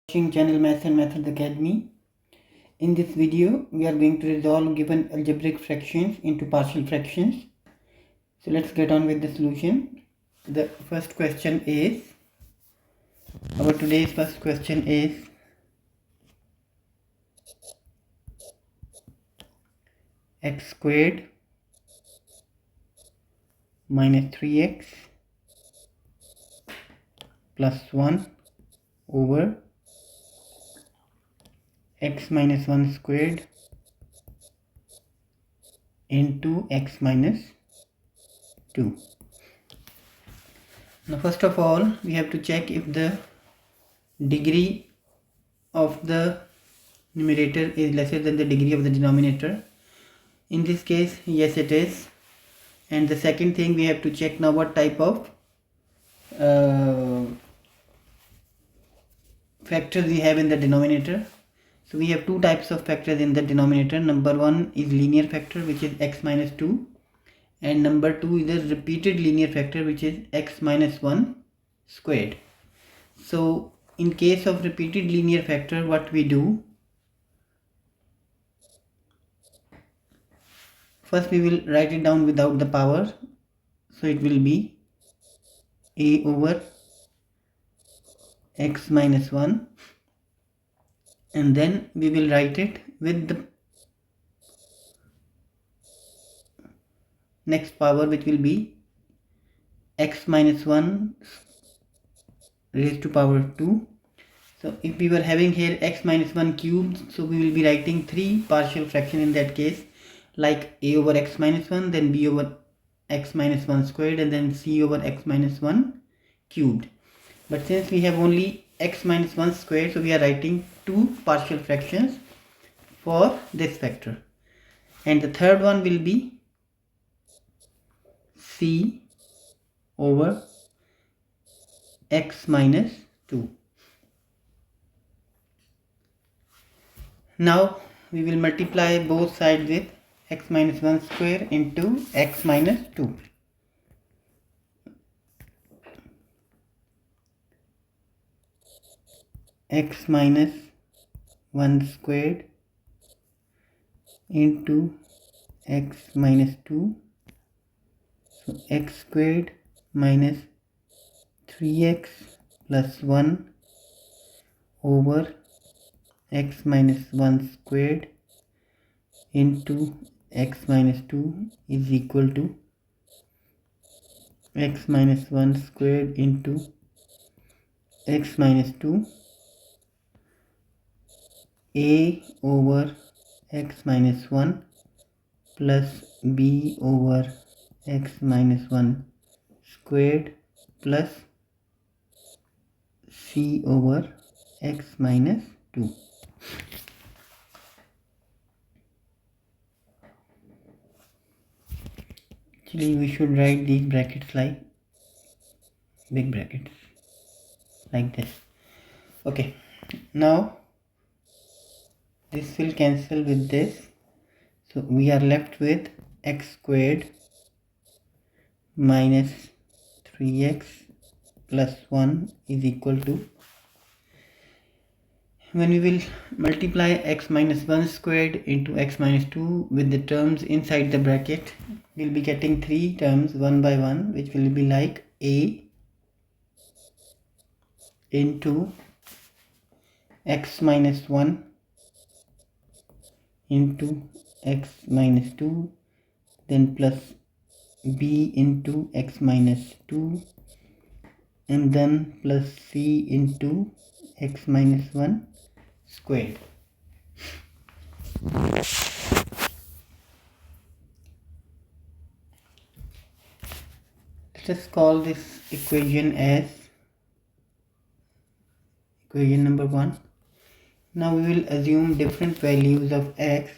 Channel Maths and Methods Academy. In this video, we are going to resolve given algebraic fractions into partial fractions. So let's get on with the solution. The first question is, our today's first question is x squared minus 3x plus 1 over x minus 1 squared into x minus 2. Now first of all, we have to check if the degree of the numerator is lesser than the degree of the denominator. In this case, yes it is. And the second thing, we have to check now what type of factors we have in the denominator. So we have two types of factors in the denominator. Number one is linear factor, which is x minus 2, and number two is a repeated linear factor, which is x minus 1 squared. So in case of repeated linear factor, what we do, first we will write it down without the power. So it will be a over x minus 1, and then we will write it with the next power, which will be x minus 1 raised to power 2. So if we were having here x minus 1 cubed, so we will be writing three partial fractions in that case, like a over x minus 1, then b over x minus 1 squared, and then c over x minus 1 cubed. But since we have only x minus 1 squared, so we are writing two partial fractions for this factor. And the third one will be c over x minus 2. Now we will multiply both sides with x minus 1 square into x minus 2. X minus 1 squared into x minus 2. So x squared minus 3x plus 1 over x minus 1 squared into x minus 2 is equal to x minus 1 squared into x minus 2, a over x minus 1 plus b over x minus 1 squared plus c over x minus 2. Actually, we should write these brackets like big brackets like this. Okay, now this will cancel with this, so we are left with x squared minus 3x plus 1 is equal to, when we will multiply x minus 1 squared into x minus 2 with the terms inside the bracket, we'll be getting three terms one by one, which will be like a into x minus 1 into x minus 2, then plus b into x minus 2, and then plus c into x minus 1 squared. Let us call this equation as equation number 1. Now we will assume different values of x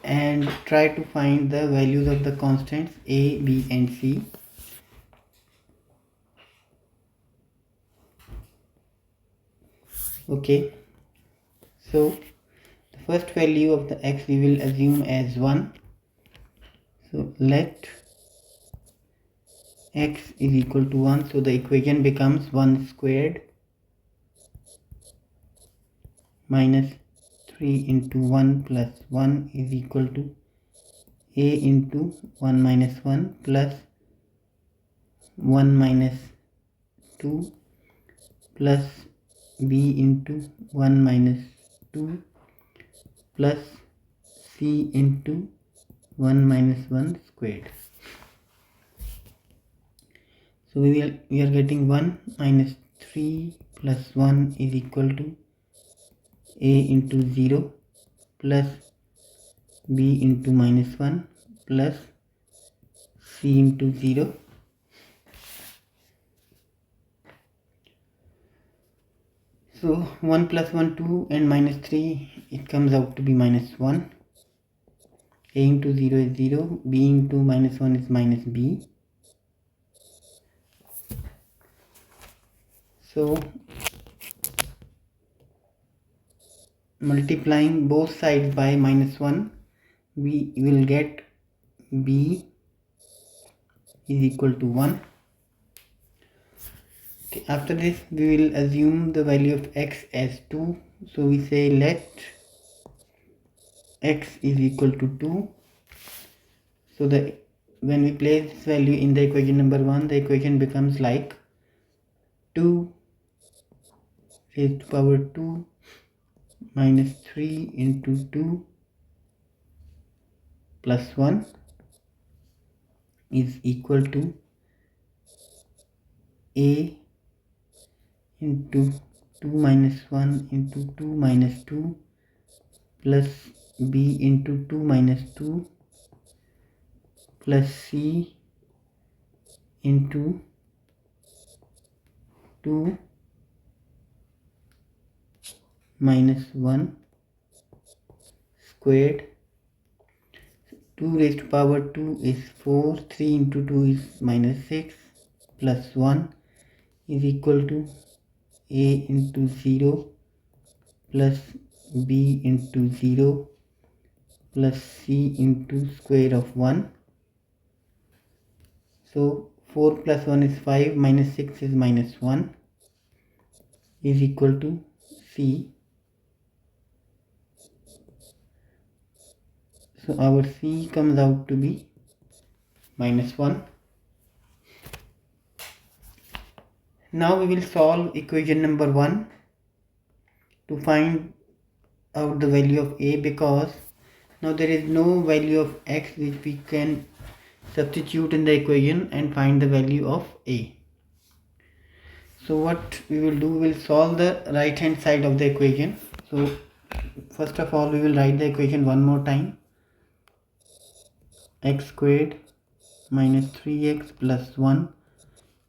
and try to find the values of the constants a, b and c. Okay, so the first value of the x we will assume as 1. So let x is equal to 1, so the equation becomes 1 squared minus 3 into 1 plus 1 is equal to a into 1 minus 1 plus 1 minus 2 plus b into 1 minus 2 plus c into 1 minus 1 squared. So we are getting 1 minus 3 plus 1 is equal to a into 0 plus b into minus 1 plus c into 0. So 1 plus 1 2 and minus 3, it comes out to be minus 1. A into 0 is 0, b into minus 1 is minus b. So multiplying both sides by minus 1, we will get b is equal to 1. Okay, after this we will assume the value of x as 2. So we say let x is equal to 2. So when we place this value in the equation number 1, the equation becomes like 2 raised to power 2 minus 3 into 2 plus 1 is equal to a into 2 minus 1 into 2 minus 2 plus b into 2 minus 2 plus c into 2 minus 1 squared. 2 raised to power 2 is 4, 3 into 2 is minus 6 plus 1 is equal to a into 0 plus b into 0 plus c into square of 1. So 4 plus 1 is 5, minus 6 is minus 1 is equal to c. So our c comes out to be minus 1. Now we will solve equation number 1 to find out the value of a, because now there is no value of x which we can substitute in the equation and find the value of a. So what we will do, we will solve the right hand side of the equation. So first of all we will write the equation one more time. X squared minus 3x plus 1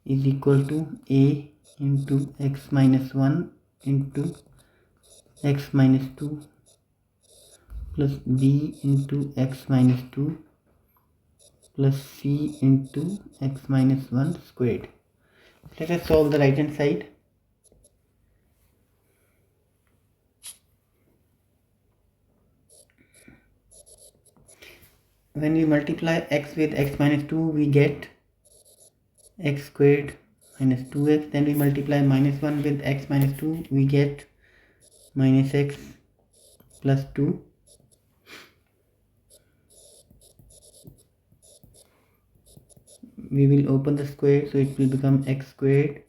is equal to a into x minus 1 into x minus 2 plus b into x minus 2 plus c into x minus 1 squared. Let us solve the right hand side. When we multiply x with x minus 2, we get x squared minus 2x. Then we multiply minus 1 with x minus 2, we get minus x plus 2. We will open the square, so it will become x squared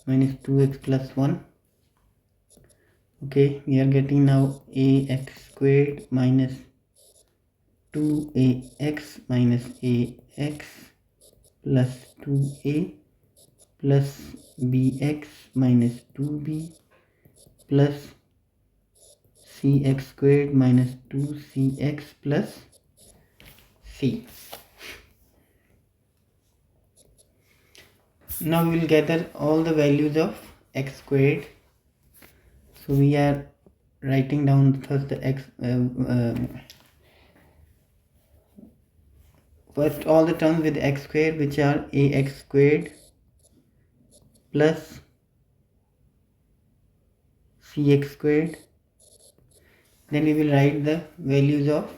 minus 2x plus 1. Okay, we are getting now ax squared minus 2ax minus ax plus 2a plus bx minus 2b plus cx squared minus 2cx plus c. Now we will gather all the values of x squared. So we are writing down first the x, first all the terms with x squared, which are ax squared plus cx squared. Then we will write the values of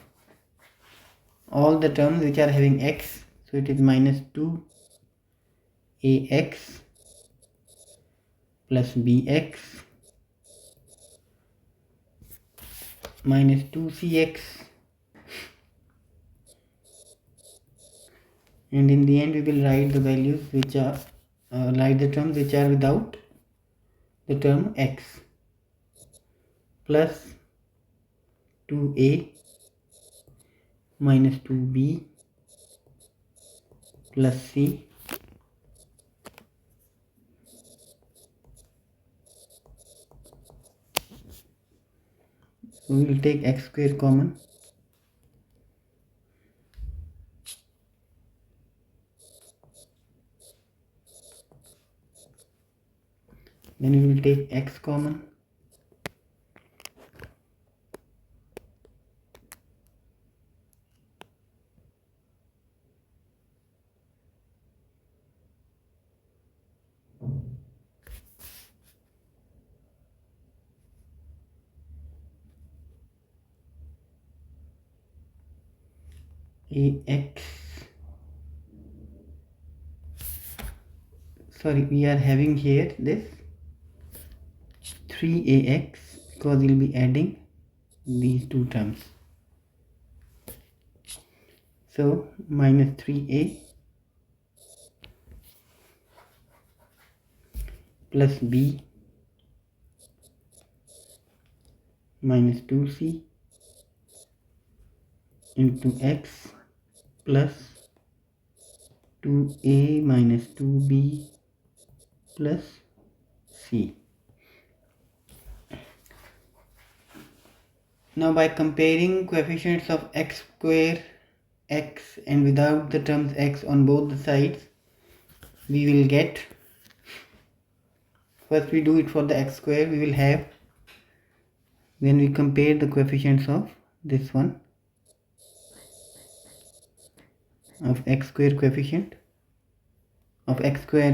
all the terms which are having x. So it is minus 2ax plus bx minus 2cx, and in the end we will write the values which are write the terms which are without the term x, plus 2a minus 2b plus c we will take x square common, then we will take x common, ax, sorry, we are having here this 3ax because we will be adding these two terms, so minus 3a plus b minus 2c into x plus 2a minus 2b plus c. Now by comparing coefficients of x square, x and without the terms x on both the sides, we will get, first we do it for the x square, we will have, when we compare the coefficients of this one, of x square coefficient, of x square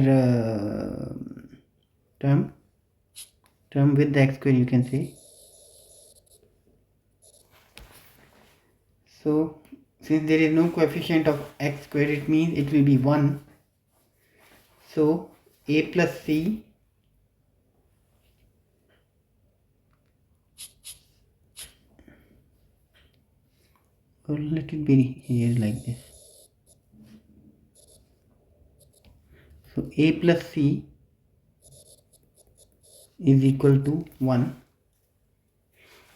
term with the x square, you can say. So since there is no coefficient of x square, it means it will be 1. So a plus c or let it be here like this. So a plus c is equal to 1.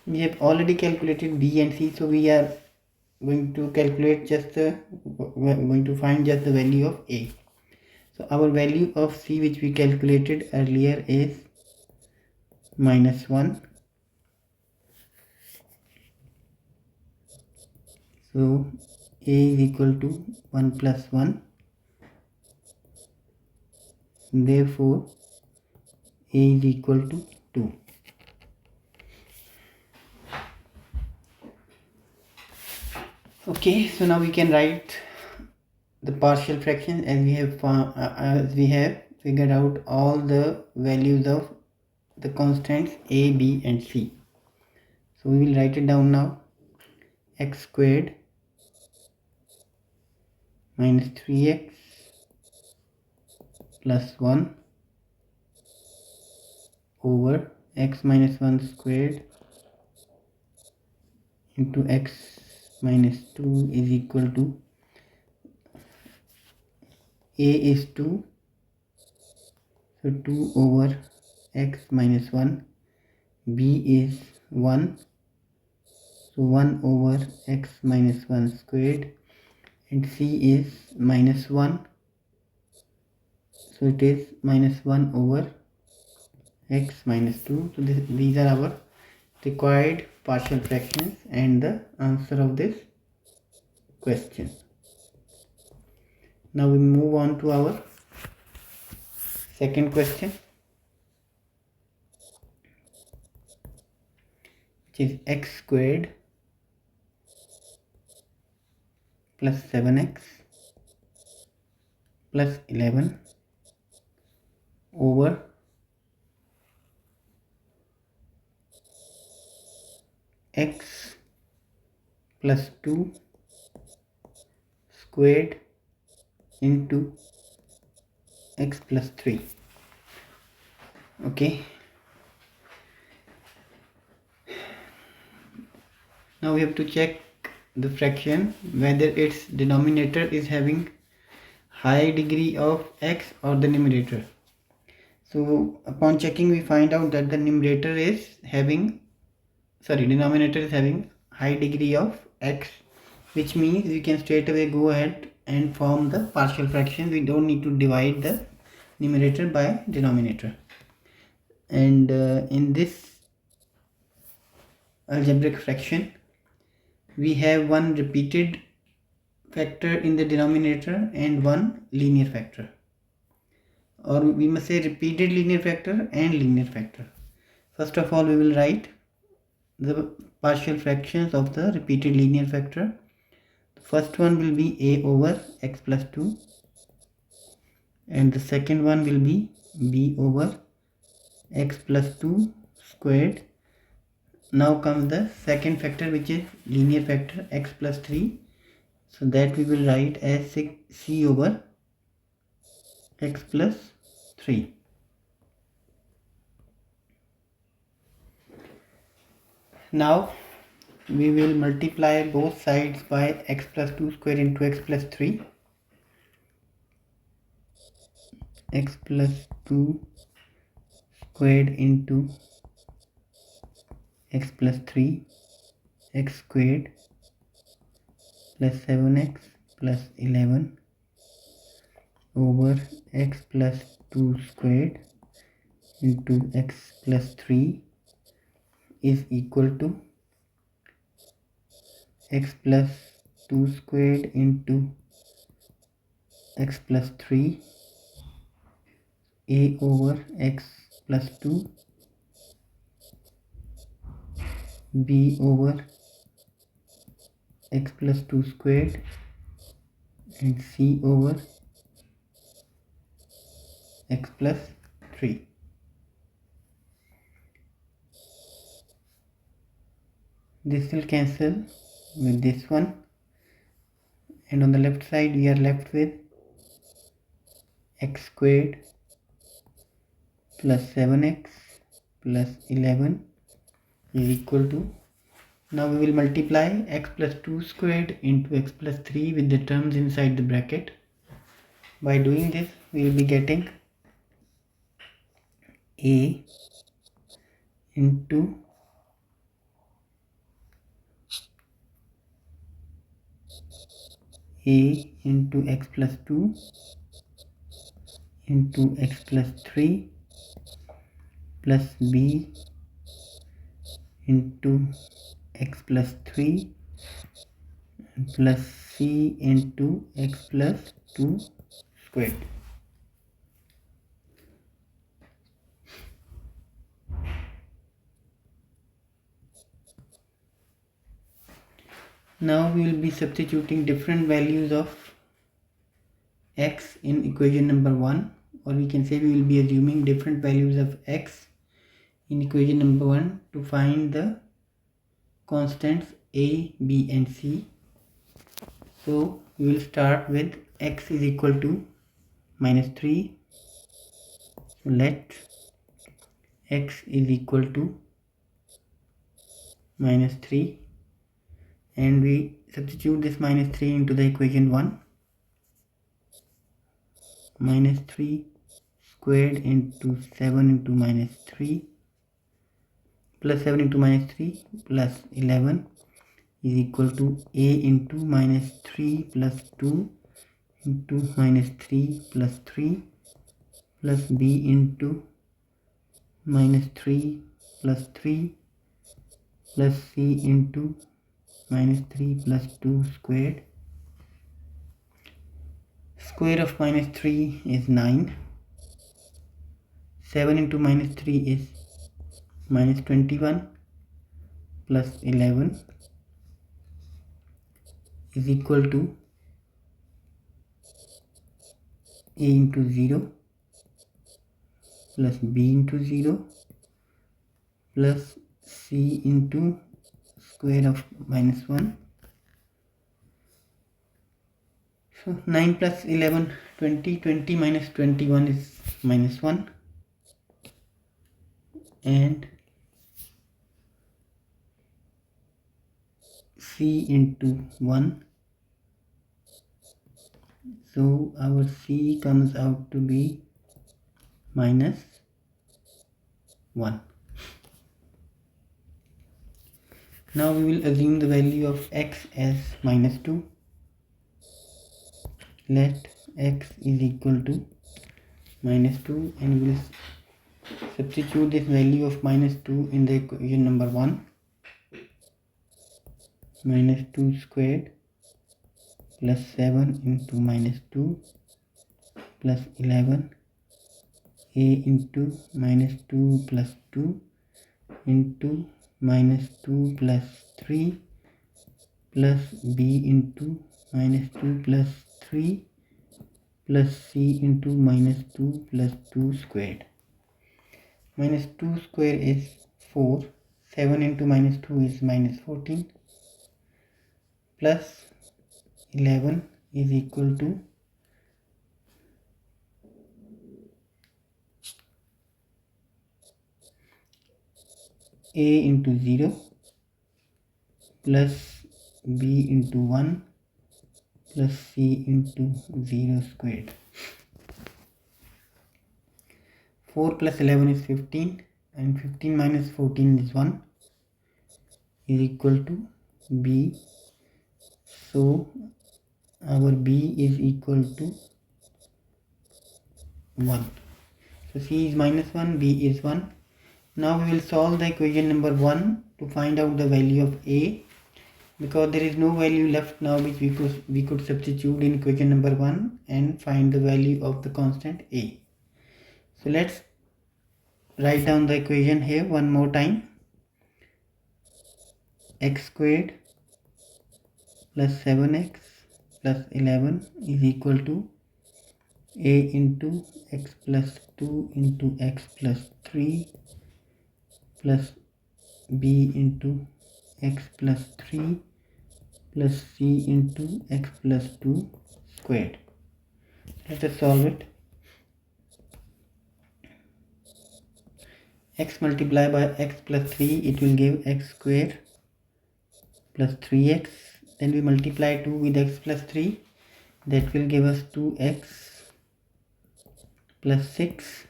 We have already calculated b and c, so we are going to calculate just going to find just the value of a. So our value of c which we calculated earlier is minus 1. So a is equal to 1 plus 1. Therefore a is equal to 2. Okay, so now we can write the partial fraction as we have figured out all the values of the constants a, b and c. So we will write it down now. X squared minus 3x plus 1 over x minus 1 squared into x minus 2 is equal to, a is 2, so 2 over x minus 1, b is 1, so 1 over x minus 1 squared, and c is minus 1, so it is minus 1 over x minus 2. So these are our required partial fractions and the answer of this question. Now we move on to our second question, which is x squared plus 7x plus 11 over x plus 2 squared into x plus 3. Okay, Now we have to check the fraction whether its denominator is having high degree of x or the numerator. So upon checking we find out that the denominator is having high degree of x, which means we can straight away go ahead and form the partial fraction. We don't need to divide the numerator by denominator. And in this algebraic fraction we have one repeated factor in the denominator and one linear factor, or we must say repeated linear factor and linear factor. First of all we will write the partial fractions of the repeated linear factor. The first one will be a over x plus 2 and the second one will be b over x plus 2 squared. Now comes the second factor, which is linear factor x plus 3. So that we will write as c over x plus 3. Now we will multiply both sides by x plus 2 square into x plus 3. X plus 2 squared into x plus 3, x squared plus 7x plus 11 over x plus 2 squared into x plus 3 is equal to x plus 2 squared into x plus 3, a over x plus 2, b over x plus 2 squared, and c over x plus 3. This will cancel with this one, and on the left side we are left with x squared plus 7x plus 11 is equal to, now we will multiply x plus 2 squared into x plus 3 with the terms inside the bracket. By doing this we will be getting a into x plus 2 into x plus 3 plus b into x plus 3 plus c into x plus 2 squared. Now we will be substituting different values of x in equation number 1, or we can say we will be assuming different values of x in equation number 1 to find the constants a, b and c. So we will start with x is equal to minus 3. So let x is equal to minus 3, and we substitute this minus 3 into the equation 1. Minus 3 squared into 7 into minus 3 plus 7 into minus 3 plus 11 is equal to a into minus 3 plus 2 into minus 3 plus 3 plus b into minus 3 plus 3 plus c into minus 3 plus 2 squared. Square of minus 3 is 9. 7 into minus 3 is minus 21 plus 11 is equal to a into 0 plus b into 0 plus c into square of minus 1. So 9 plus 11, 20, 20 minus 21 is minus 1, and c into 1. So our c comes out to be minus 1. Now we will assume the value of x as minus 2. Let x is equal to minus 2, and we will substitute this value of minus 2 in the equation number 1. Minus 2 squared plus 7 into minus 2 plus 11 a into minus 2 plus 2 into minus 2 plus 3 plus b into minus 2 plus 3 plus c into minus 2 plus 2 squared. Minus 2 square is 4. 7 into minus 2 is minus 14 plus 11 is equal to a into 0 plus b into 1 plus c into 0 squared. 4 plus 11 is 15, and 15 minus 14 is 1 is equal to b. So our b is equal to 1. So c is minus 1, b is 1. Now we will solve the equation number 1 to find out the value of a, because there is no value left now which we could substitute in equation number 1 and find the value of the constant a. So let's write down the equation here one more time. X squared plus 7x plus 11 is equal to a into x plus 2 into x plus 3 plus b into x plus 3 plus c into x plus 2 squared. Let us solve it. X multiplied by x plus 3, it will give x squared plus 3x. Then we multiply 2 with x plus 3, that will give us 2x plus 6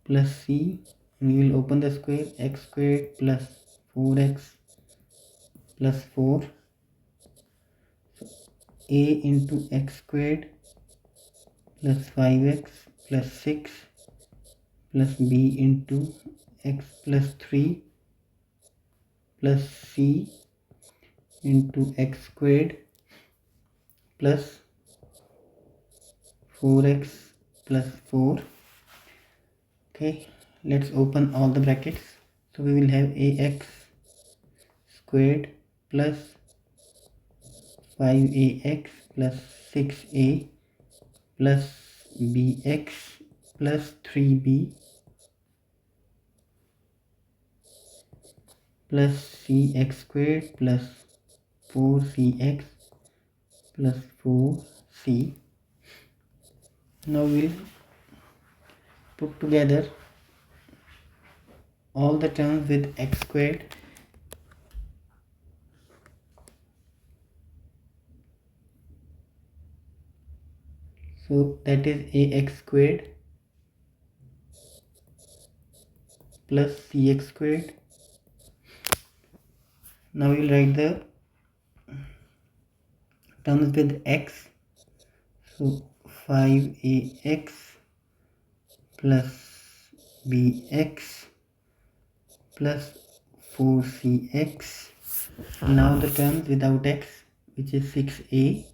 plus c. We will open the square. X squared plus 4x plus 4, a into x squared plus 5x plus 6 plus b into x plus 3 plus c into x squared plus 4x plus 4. Okay, let's open all the brackets. So we will have ax squared plus 5ax plus 6a plus bx plus 3b plus cx squared plus 4cx plus 4c. Now we'll put together all the terms with x squared. So that is ax squared plus cx squared. Now we will write the terms with x. So 5ax plus bx plus 4cx. Now the terms without x, which is 6a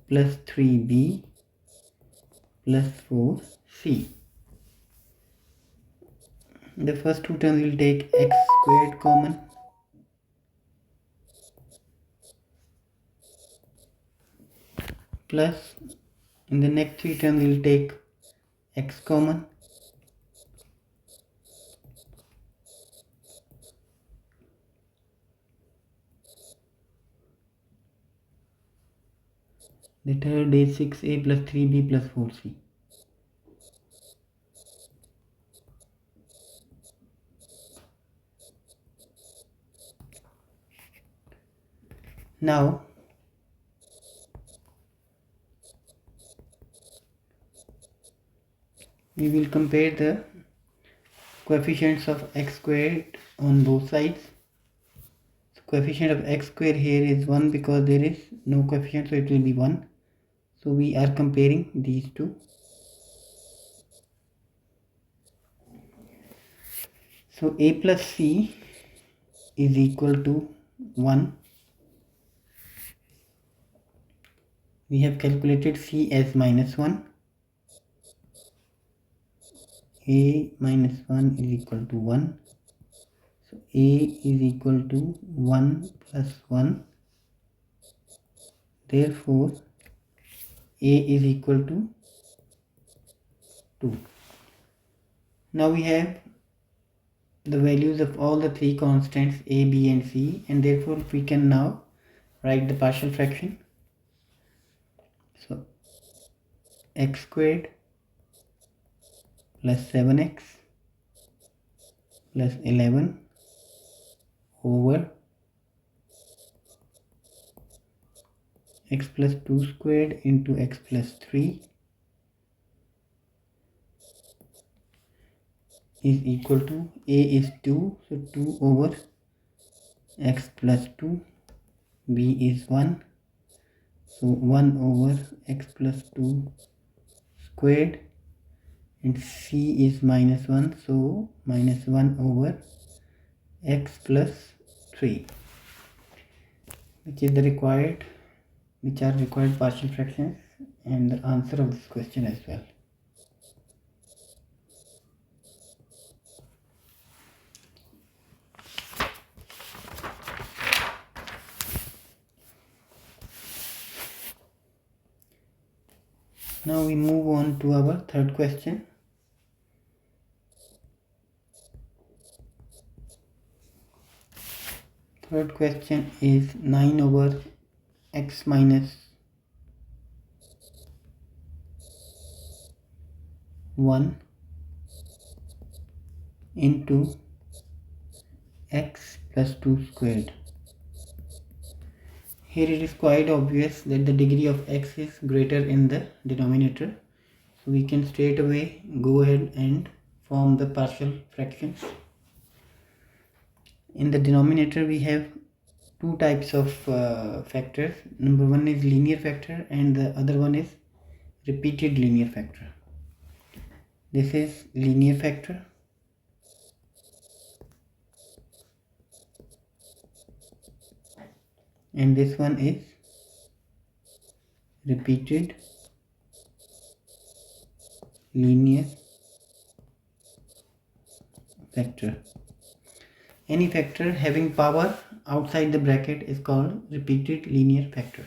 plus 3b plus 4c. The first two terms will take x squared common, plus in the next three terms we will take x common, the third is 6a plus 3b plus 4c. Now we will compare the coefficients of x squared on both sides. So coefficient of x squared here is 1 because there is no coefficient, so it will be 1. So we are comparing these two. So a plus c is equal to 1. We have calculated c as -1. A minus 1 is equal to 1. So a is equal to 1 plus 1. Therefore a is equal to 2. Now we have the values of all the three constants a, b and c, and therefore we can now write the partial fraction. So x squared plus 7x plus 11 over x plus 2 squared into x plus 3 is equal to a is 2, so 2 over x plus 2, b is 1, so 1 over x plus 2 squared, and c is -1, so -1 over x plus 3, which are required partial fractions and the answer of this question as well. Now we move on to our third question. Third question is 9 over x minus 1 into x plus 2 squared. Here it is quite obvious that the degree of x is greater in the denominator, so we can straight away go ahead and form the partial fractions. In the denominator we have two types of factors. Number one is linear factor and the other one is repeated linear factor. This is linear factor and this one is repeated linear factor. Any factor having power outside the bracket is called repeated linear factor.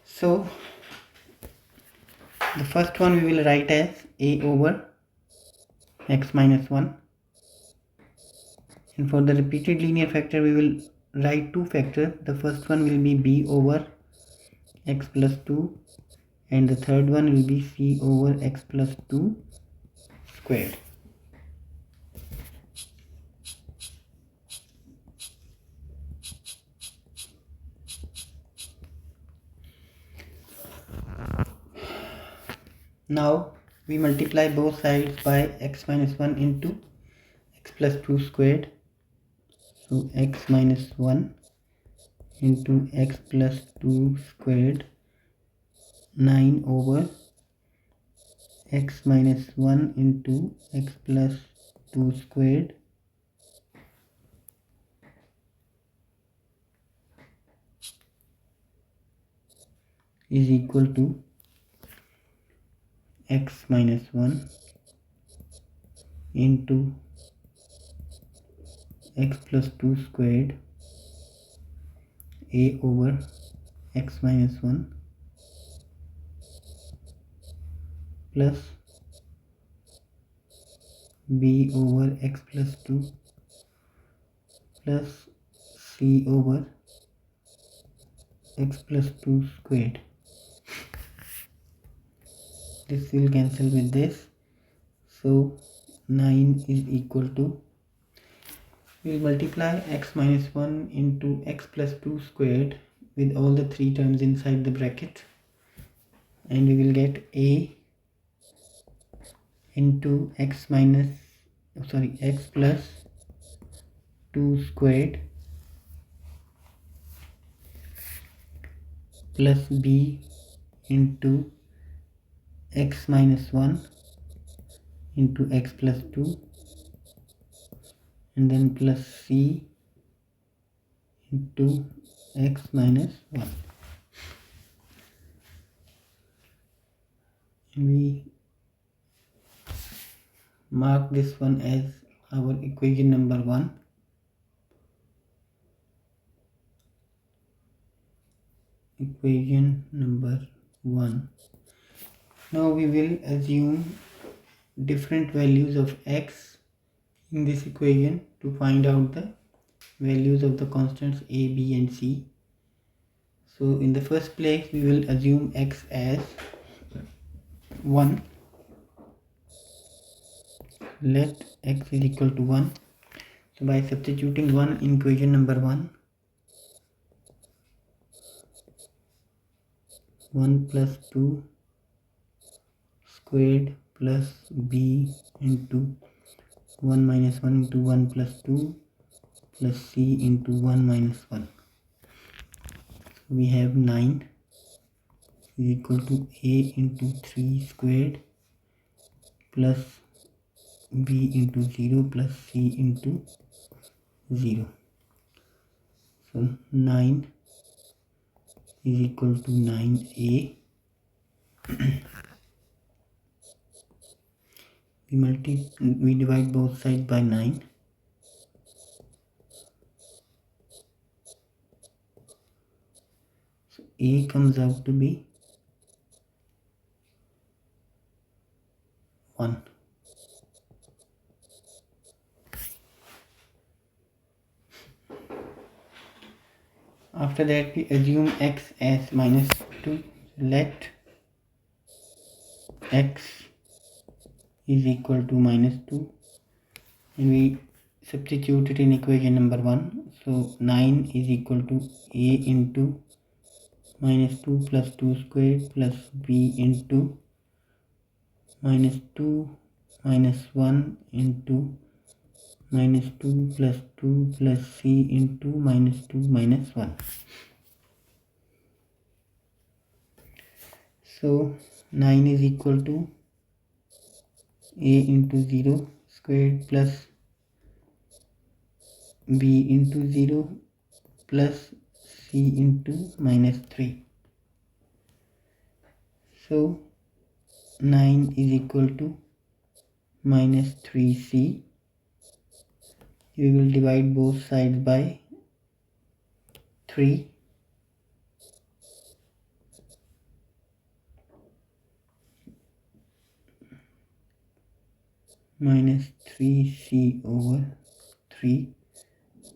So the first one we will write as a over x minus 1, and for the repeated linear factor we will write two factors. The first one will be b over x plus 2 and the third one will be c over x plus 2 squared. Now we multiply both sides by x minus 1 into x plus 2 squared. So x minus 1 into x plus 2 squared, 9 over x minus 1 into x plus 2 squared is equal to x minus 1 into x plus 2 squared a over x minus 1 plus b over x plus 2 plus c over x plus 2 squared. This will cancel with this, so 9 is equal to We will multiply x minus 1 into x plus 2 squared with all the three terms inside the bracket, and we will get a into x plus 2 squared plus b into x minus 1 into x plus 2, and then plus c into x minus 1. We mark this one as our equation number 1. Equation number 1. Now we will assume different values of x in this equation to find out the values of the constants a, b and c. So in the first place we will assume x as 1. Let x is equal to 1. So by substituting 1 in equation number 1, 1 plus 2 squared plus b into 1 minus 1 into 1 plus 2 plus c into 1 minus 1. So we have 9 is equal to a into 3 squared plus b into 0 plus c into 0. So 9 is equal to 9a. We divide both sides by 9. So a comes out to be 1. After that we assume x as minus 2. Let x is equal to minus 2, and we substitute it in equation number 1. So 9 is equal to a into minus 2 plus 2 squared plus b into minus 2 minus 1 into minus 2 plus 2 plus c into minus 2 minus 1. So 9 is equal to a into 0 squared plus b into 0 plus c into minus 3. So 9 is equal to minus 3c. We will divide both sides by 3. Minus 3c over 3.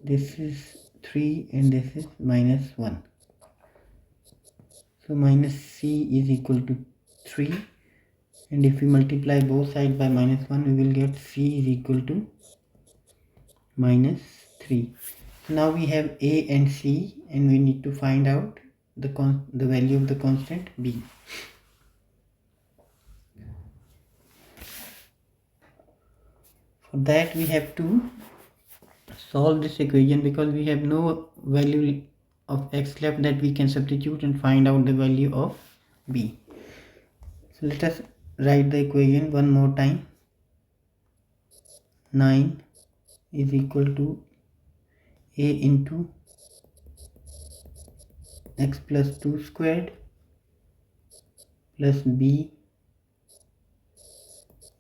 This is 3 and this is minus 1. So minus c is equal to 3, and if we multiply both sides by minus 1, we will get c is equal to minus 3. So now we have a and c, and we need to find out the value of the constant b. For that we have to solve this equation, because we have no value of x left that we can substitute and find out the value of b. So let us write the equation one more time. 9 is equal to a into x plus 2 squared plus b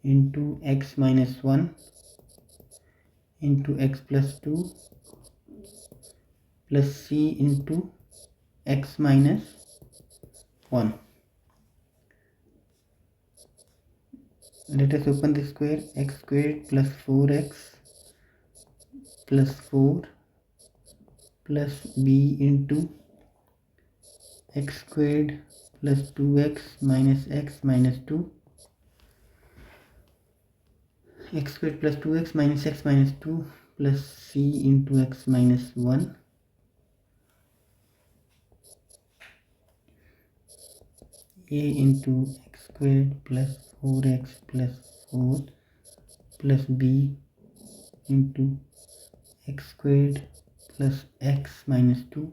into x minus 1 into x plus 2 plus c into x minus 1. Let us open the square. X squared plus 4x plus 4 plus b into x squared plus 2x minus x minus 2, x squared plus 2x minus x minus 2 plus c into x minus 1 a into x squared plus 4x plus 4 plus b into x squared plus x minus 2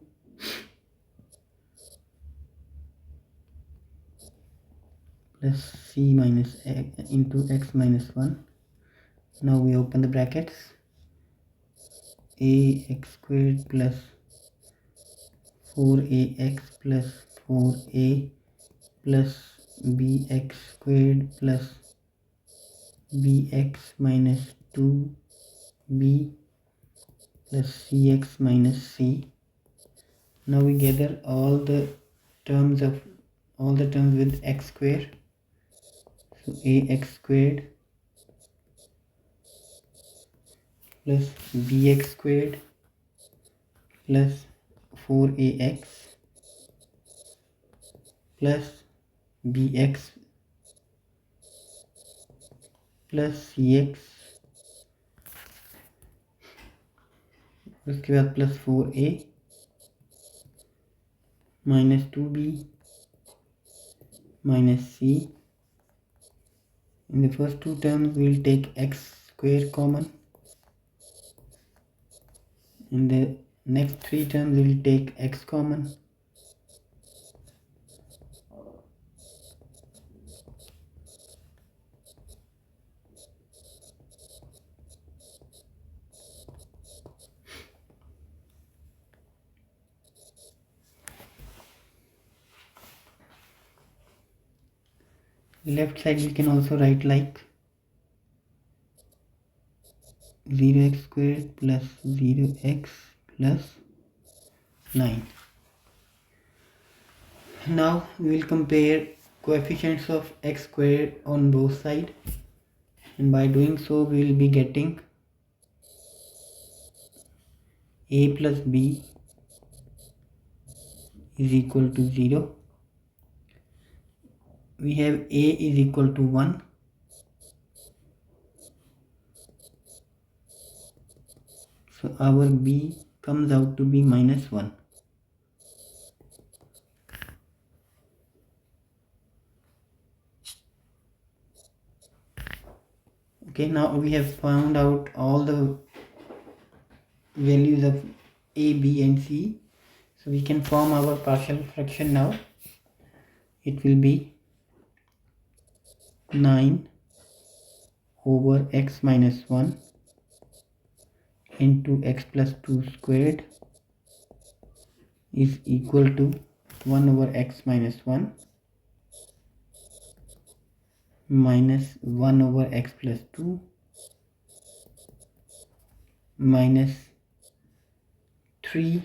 plus c minus x into x minus 1. Now we open the brackets. Ax squared plus 4ax plus 4a plus bx squared plus bx minus 2b plus cx minus c. Now we gather all the terms with x square. So ax squared plus bx squared plus 4ax plus bx plus cx, उसके बाद plus 4a minus 2b minus c. In the first two terms we will take x square common. In the next three terms we will take x common. Left side we can also write like 0x squared plus 0x plus 9. Now we will compare coefficients of x squared on both sides, and by doing so we will be getting a plus b is equal to 0. We have a is equal to 1. So our b comes out to be minus 1. Okay, now we have found out all the values of a, b and c. So we can form our partial fraction now. It will be 9 over x minus 1 into x plus 2 squared is equal to 1 over x minus 1 minus 1 over x plus 2 minus 3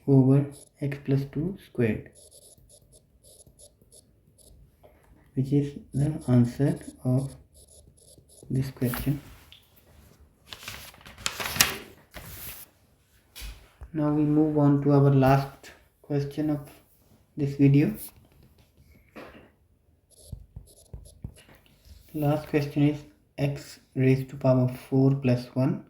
over x plus 2 squared, which is the answer of this question. Now we move on to our last question of this video. Last question is x raised to power 4 plus 1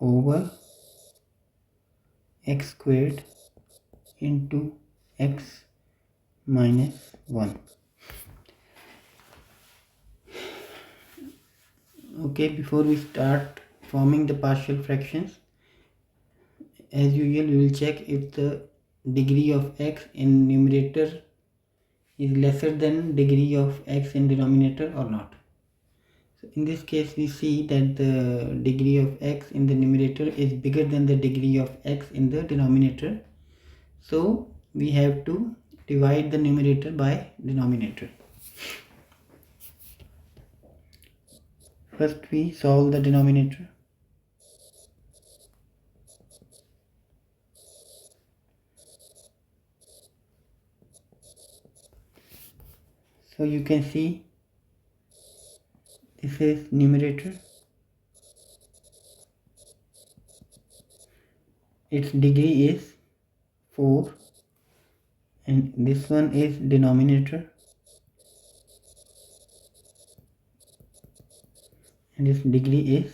over x squared into x minus 1. Okay, before we start forming the partial fractions, as usual we will check if the degree of x in numerator is lesser than degree of x in denominator or not. So in this case we see that the degree of x in the numerator is bigger than the degree of x in the denominator. So we have to divide the numerator by denominator. First we solve the denominator. So you can see this is numerator, its degree is 4, and this one is denominator, and its degree is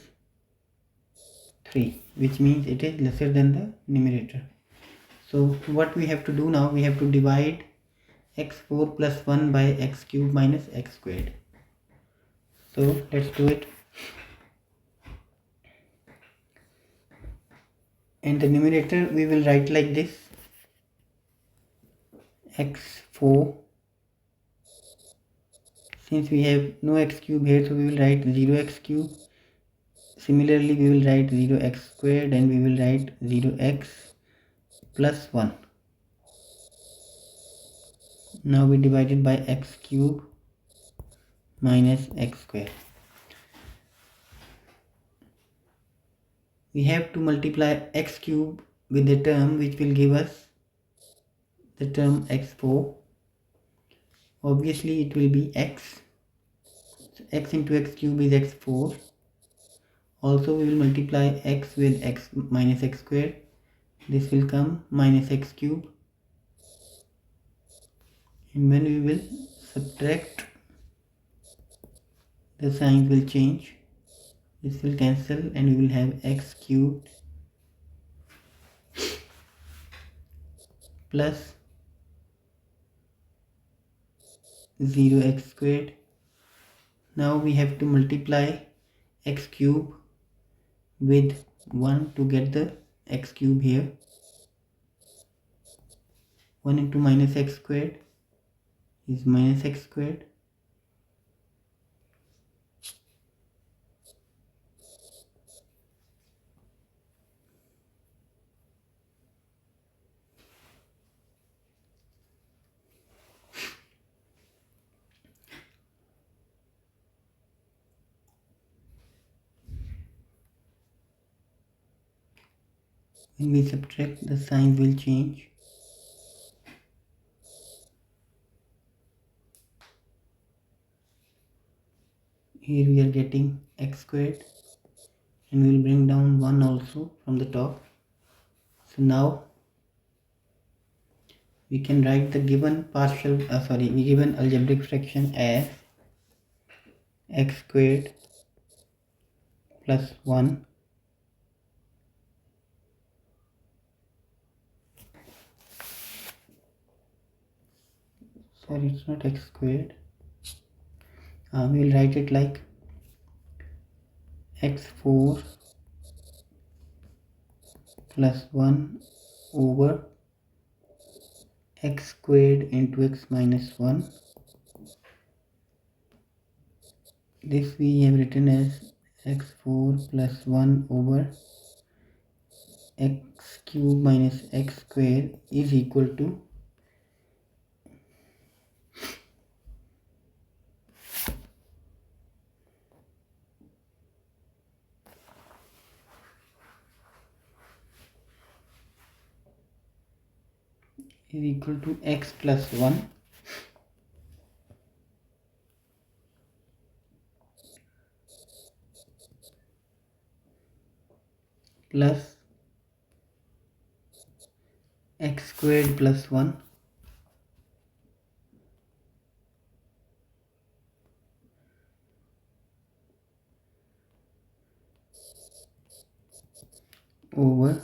3, which means it is lesser than the numerator. So what we have to do now, we have to divide x4 plus 1 by x cube minus x squared. So let's do it. And the numerator we will write like this: x4. Since we have no x cube here, so we will write 0x cube. Similarly, we will write 0x squared, and we will write 0x plus 1. Now we divide it by x cube minus x square. We have to multiply x cube with the term which will give us the term x4. Obviously it will be x. So x into x cube is x4. Also we will multiply x with x minus x square. This will come minus x cube. And when we will subtract, the signs will change. This will cancel and we will have x cubed plus 0x squared. Now we have to multiply x cube with 1 to get the x cube here. 1 into minus x squared is minus x squared. When we subtract, the sign will change. Here we are getting x squared, and we will bring down 1 also from the top. So now we can write the given given algebraic fraction as x squared plus 1 it's not x squared. We will write it like x4 plus 1 over x squared into x minus 1. This we have written as x4 plus 1 over x cube minus x square is equal to x plus 1 plus x squared plus 1 over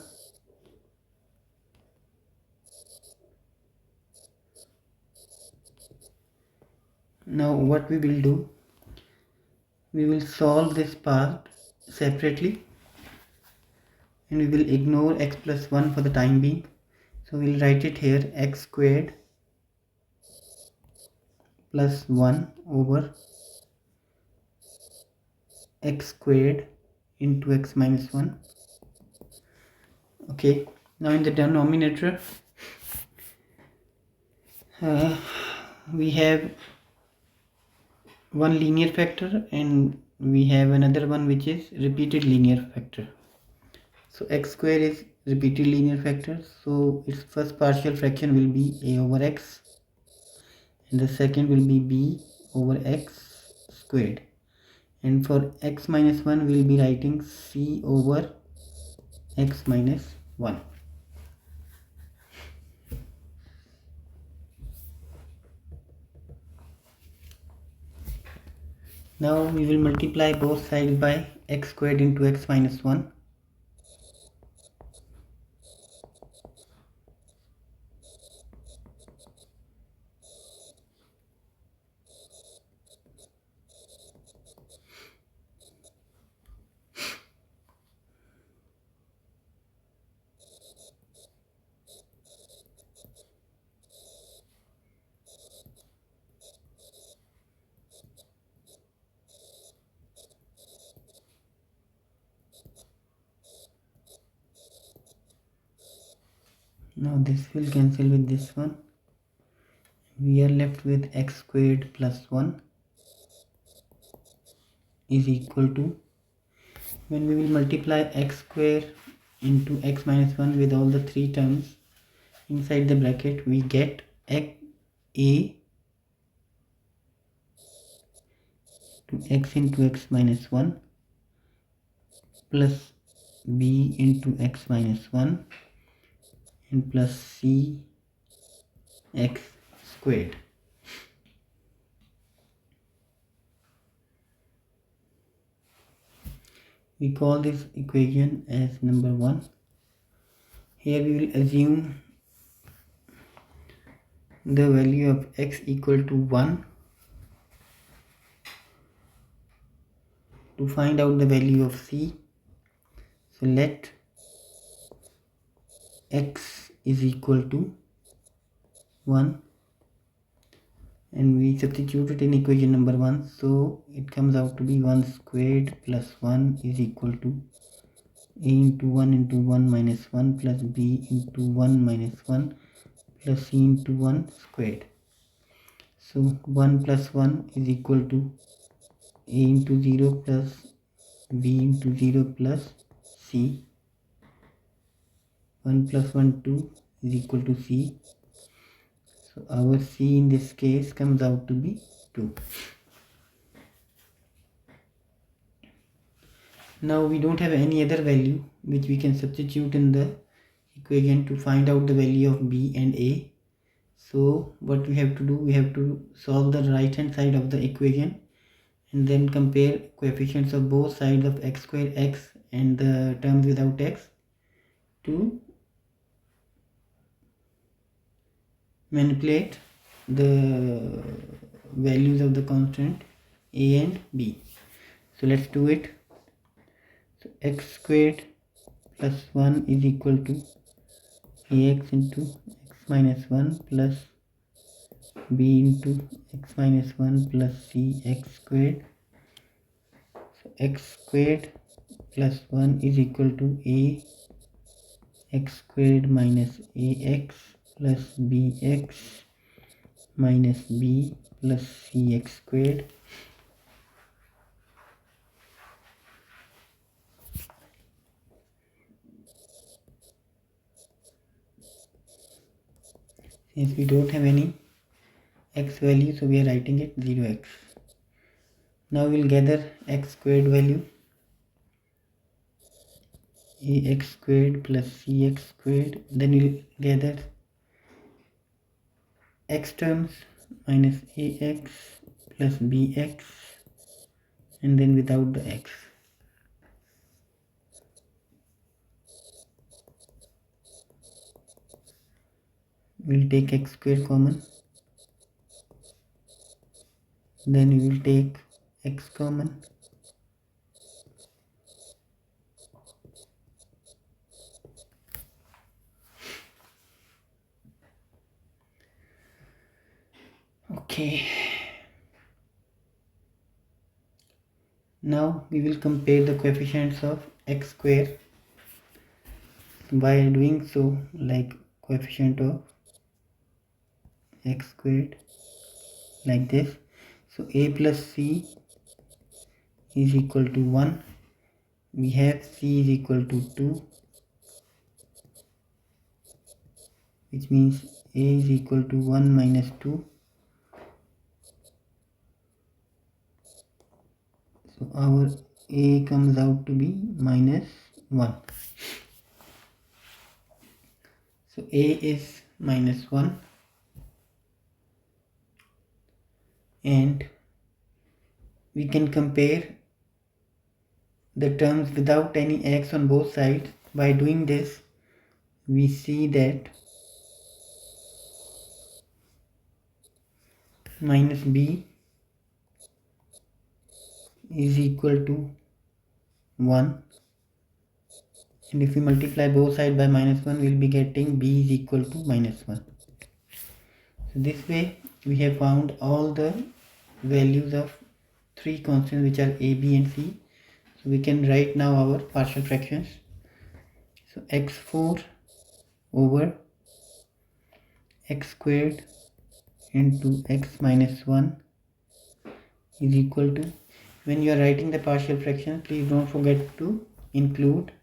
now what we will do, we will solve this part separately and we will ignore x plus 1 for the time being. So we will write it here x squared plus 1 over x squared into x minus 1. Okay, now in the denominator we have one linear factor and we have another one which is repeated linear factor. So x square is repeated linear factor, so its first partial fraction will be a over x and the second will be b over x squared, and for x minus 1 we will be writing c over x minus 1. Now we will multiply both sides by x squared into x minus 1. Now this will cancel with this one. We are left with x squared plus 1 is equal to, when we will multiply x square into x minus 1 with all the three terms inside the bracket, we get a to x into x minus 1 plus b into x minus 1 and plus c x squared. We call this equation as number 1. Here we will assume the value of x equal to 1 to find out the value of c. So let x is equal to 1 and we substitute it in equation number 1, so it comes out to be 1 squared plus 1 is equal to a into 1 into 1 minus 1 plus b into 1 minus 1 plus c into 1 squared. So 1 plus 1 is equal to a into 0 plus b into 0 plus c. 1 plus 1 2 is equal to c. So our c in this case comes out to be 2. Now we don't have any other value which we can substitute in the equation to find out the value of b and a. So what we have to do, we have to solve the right hand side of the equation and then compare coefficients of both sides of x square x and the terms without x to manipulate the values of the constant a and b. So let's do it. So x squared plus 1 is equal to ax into x minus 1 plus b into x minus 1 plus c x squared. So x squared plus 1 is equal to a x squared minus ax plus bx minus b plus cx squared. Since we don't have any x value, so we are writing it 0x. Now we'll gather x squared value, ax squared plus cx squared. Then we'll gather x terms minus ax plus bx and then without the x. We'll take x square common, then we will take x common, okay. Now we will compare the coefficients of x square by doing so, like coefficient of x squared like this. So a plus c is equal to 1. We have c is equal to 2, which means a is equal to 1 minus 2. So our a comes out to be minus 1. So a is minus 1 we can compare the terms without any x on both sides. By doing this, we see that minus b is equal to 1, and if we multiply both sides by minus 1, we will be getting b is equal to minus 1. So this way we have found all the values of three constants which are a, b and c. So we can write now our partial fractions. So x4 over x squared into x minus 1 is equal to, when you are writing the partial fraction, please don't forget to include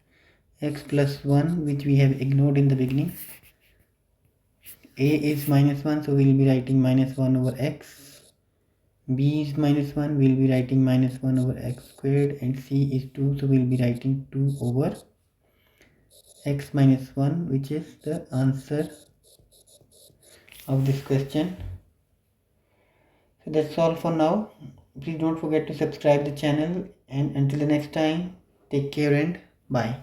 x plus 1, which we have ignored in the beginning. A is minus 1, so we will be writing minus 1 over x. B is minus 1, we will be writing minus 1 over x squared, and c is 2, so we will be writing 2 over x minus 1, which is the answer of this question. So that's all for now. Please don't forget to subscribe the channel, and until the next time, take care and bye.